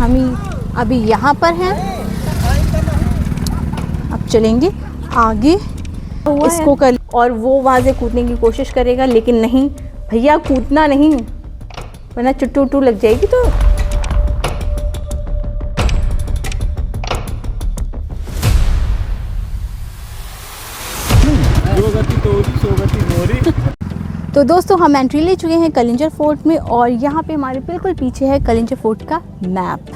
हम अभी यहाँ पर हैं। अब चलेंगे आगे इसको कर, और वो वहाँ से कूदने की कोशिश करेगा, लेकिन नहीं भैया, कूदना नहीं वरना चुट्टू लग जाएगी। तो तो दोस्तों हम एंट्री ले चुके हैं कलिंजर फोर्ट में, और यहाँ पे हमारे बिल्कुल पीछे है कलिंजर फोर्ट का मैप।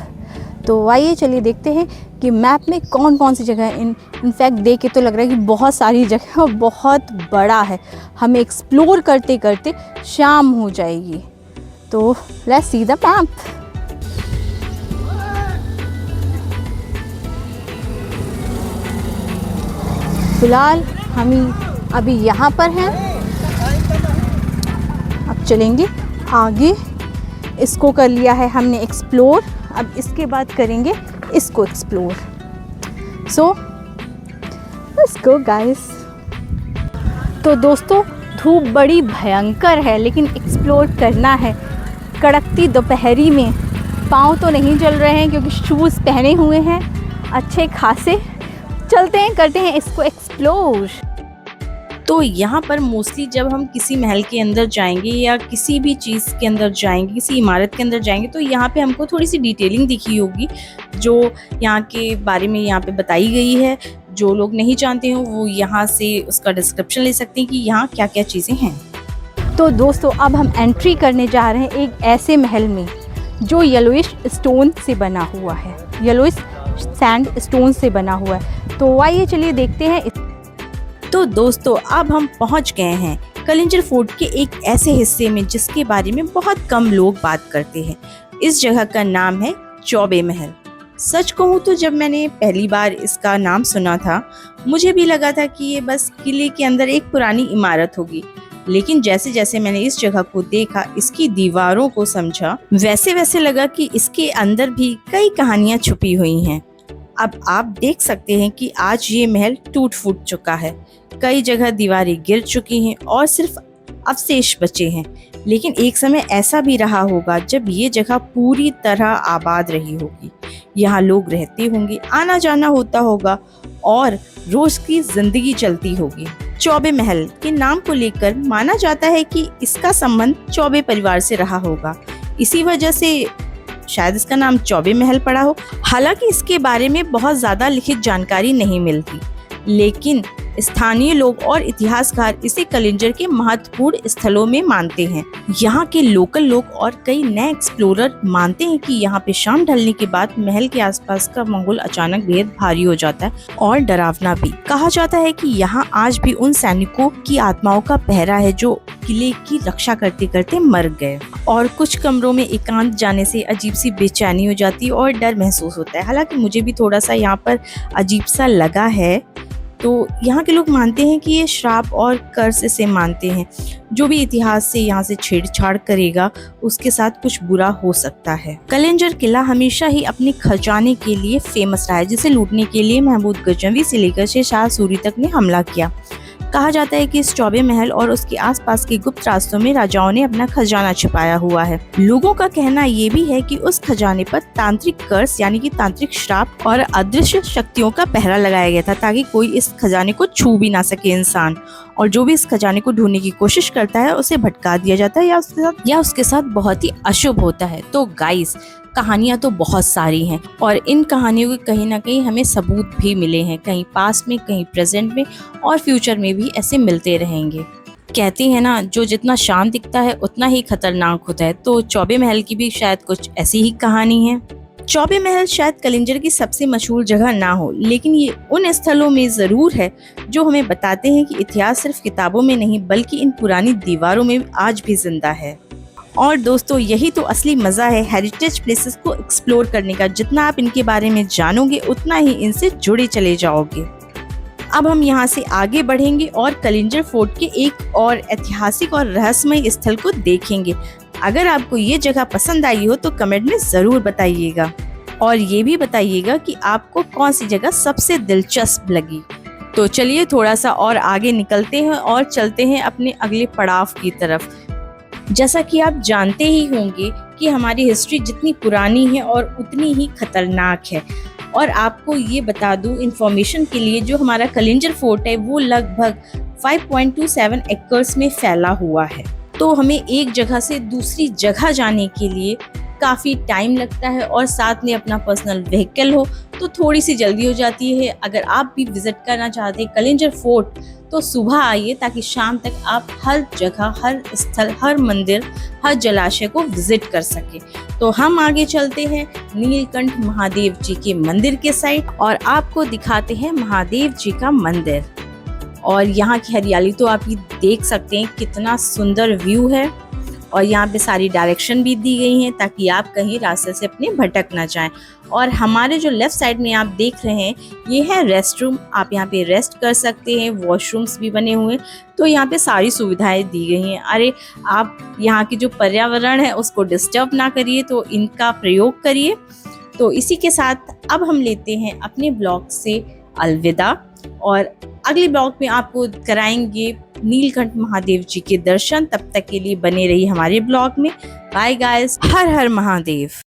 तो आइए चलिए देखते हैं कि मैप में कौन कौन सी जगह है। इनफैक्ट देख के तो लग रहा है कि बहुत सारी जगह और बहुत बड़ा है। हमें एक्सप्लोर करते करते शाम हो जाएगी। तो लेट्स सी द मैप। फिलहाल हम अभी यहाँ पर हैं। अब चलेंगे आगे। इसको कर लिया है हमने एक्सप्लोर, अब इसके बाद करेंगे इसको explore. So let's go guys. तो दोस्तों धूप बड़ी भयंकर है, लेकिन एक्सप्लोर करना है। कड़कती दोपहरी में पाँव तो नहीं जल रहे हैं क्योंकि शूज़ पहने हुए हैं अच्छे खासे। चलते हैं, करते हैं इसको एक्सप्लोर। तो यहाँ पर मोस्टली जब हम किसी महल के अंदर जाएंगे या किसी भी चीज़ के अंदर जाएंगे, किसी इमारत के अंदर जाएंगे, तो यहाँ पे हमको थोड़ी सी डिटेलिंग दिखी होगी जो यहाँ के बारे में यहाँ पे बताई गई है। जो लोग नहीं जानते हो वो यहाँ से उसका डिस्क्रिप्शन ले सकते हैं कि यहाँ क्या क्या चीज़ें हैं। तो दोस्तों अब हम एंट्री करने जा रहे हैं एक ऐसे महल में जो येलोइश स्टोन से बना हुआ है, येलोइश सैंड स्टोन से बना हुआ है। तो आइए चलिए देखते हैं। तो दोस्तों अब हम पहुंच गए हैं कलिंजर फोर्ट के एक ऐसे हिस्से में जिसके बारे में बहुत कम लोग बात करते हैं। इस जगह का नाम है चौबे महल। सच कहूँ तो जब मैंने पहली बार इसका नाम सुना था, मुझे भी लगा था कि ये बस किले के अंदर एक पुरानी इमारत होगी, लेकिन जैसे जैसे मैंने इस जगह को देखा, इसकी दीवारों को समझा, वैसे वैसे लगा कि इसके अंदर भी कई कहानियां छुपी हुई हैं। अब आप देख सकते हैं कि आज ये महल टूट फूट चुका है, कई जगह दीवारें गिर चुकी हैं और सिर्फ अवशेष बचे हैं। लेकिन एक समय ऐसा भी रहा होगा जब ये जगह पूरी तरह आबाद रही होगी। यहाँ लोग रहते होंगे, आना जाना होता होगा और रोज की जिंदगी चलती होगी। चौबे महल के नाम को लेकर माना जाता है कि इसका संबंध चौबे परिवार से रहा होगा, इसी वजह से शायद इसका नाम चौबे महल पड़ा हो। हालांकि इसके बारे में बहुत ज्यादा लिखित जानकारी नहीं मिलती, लेकिन स्थानीय लोग और इतिहासकार इसे कलिंजर के महत्वपूर्ण स्थलों में मानते हैं। यहाँ के लोकल लोग और कई नए एक्सप्लोरर मानते हैं कि यहाँ पे शाम ढलने के बाद महल के आसपास का माहौल अचानक बेहद भारी हो जाता है और डरावना भी। कहा जाता है कि यहाँ आज भी उन सैनिकों की आत्माओं का पहरा है जो किले की रक्षा करते करते मर गए, और कुछ कमरों में एकांत जाने से अजीब सी बेचैनी हो जाती है और डर महसूस होता है। हालांकि मुझे भी थोड़ा सा यहाँ पर अजीब सा लगा है। तो यहाँ के लोग मानते हैं कि ये श्राप और कर्स से मानते हैं। जो भी इतिहास से यहाँ से छेड़छाड़ करेगा उसके साथ कुछ बुरा हो सकता है। कलिंजर किला हमेशा ही अपने खजाने के लिए फेमस रहा है, जिसे लूटने के लिए महमूद गजनवी से लेकर शेरशाह सूरी तक ने हमला किया। कहा जाता है कि इस चौबे महल और उसके आसपास के गुप्त रास्तों में राजाओं ने अपना खजाना छिपाया हुआ है। लोगों का कहना ये भी है कि उस खजाने पर तांत्रिक कर्स यानी कि तांत्रिक श्राप और अदृश्य शक्तियों का पहरा लगाया गया था, ताकि कोई इस खजाने को छू भी ना सके इंसान, और जो भी इस खजाने को ढूंढने की कोशिश करता है उसे भटका दिया जाता है या उसके साथ बहुत ही अशुभ होता है। तो गाइस, कहानियां तो बहुत सारी हैं और इन कहानियों के कहीं ना कहीं हमें सबूत भी मिले हैं, कहीं पास में, कहीं प्रेजेंट में और फ्यूचर में भी ऐसे मिलते रहेंगे। कहते हैं ना, जो जितना शांत दिखता है उतना ही खतरनाक होता है। तो चौबे महल की भी शायद कुछ ऐसी ही कहानी है। चौबे महल शायद कलिंजर की सबसे मशहूर जगह ना हो, लेकिन ये उन स्थलों में जरूर है जो हमें बताते हैं कि इतिहास सिर्फ किताबों में नहीं बल्कि इन पुरानी दीवारों में आज भी जिंदा है। और दोस्तों, यही तो असली मजा है हेरिटेज प्लेसेस को एक्सप्लोर करने का। जितना आप इनके बारे में जानोगे उतना ही इनसे जुड़े चले जाओगे। अब हम यहाँ से आगे बढ़ेंगे और कलिंजर फोर्ट के एक और ऐतिहासिक और रहस्यमय स्थल को देखेंगे। अगर आपको ये जगह पसंद आई हो तो कमेंट में जरूर बताइएगा, और ये भी बताइएगा कि आपको कौन सी जगह सबसे दिलचस्प लगी। तो चलिए थोड़ा सा और आगे निकलते हैं और चलते हैं अपने अगले पड़ाव की तरफ। जैसा कि आप जानते ही होंगे कि हमारी हिस्ट्री जितनी पुरानी है और उतनी ही खतरनाक है। और आपको ये बता दूं इंफॉर्मेशन के लिए, जो हमारा कलिंजर फोर्ट है वो लगभग 5.27 एकर्स में फैला हुआ है। तो हमें एक जगह से दूसरी जगह जाने के लिए काफ़ी टाइम लगता है, और साथ में अपना पर्सनल व्हीकल हो तो थोड़ी सी जल्दी हो जाती है। अगर आप भी विज़िट करना चाहते हैं कलिंजर फोर्ट तो सुबह आइए, ताकि शाम तक आप हर जगह, हर स्थल, हर मंदिर, हर जलाशय को विज़िट कर सकें। तो हम आगे चलते हैं नीलकंठ महादेव जी के मंदिर के साइड, और आपको दिखाते हैं महादेव जी का मंदिर। और यहाँ की हरियाली तो आप ये देख सकते हैं, कितना सुंदर व्यू है। और यहाँ पे सारी डायरेक्शन भी दी गई हैं ताकि आप कहीं रास्ते से अपने भटक ना जाएं। और हमारे जो लेफ़्ट साइड में आप देख रहे हैं ये है रेस्ट रूम। आप यहाँ पे रेस्ट कर सकते हैं, वॉशरूम्स भी बने हुए हैं, तो यहाँ पे सारी सुविधाएं दी गई हैं। अरे आप यहाँ की जो पर्यावरण है उसको डिस्टर्ब ना करिए, तो इनका प्रयोग करिए। तो इसी के साथ अब हम लेते हैं अपने ब्लॉग से अलविदा, और अगले ब्लॉग में आपको कराएंगे नीलकंठ महादेव जी के दर्शन। तब तक के लिए बने रहिए हमारे ब्लॉग में। बाय गाइस, हर हर महादेव।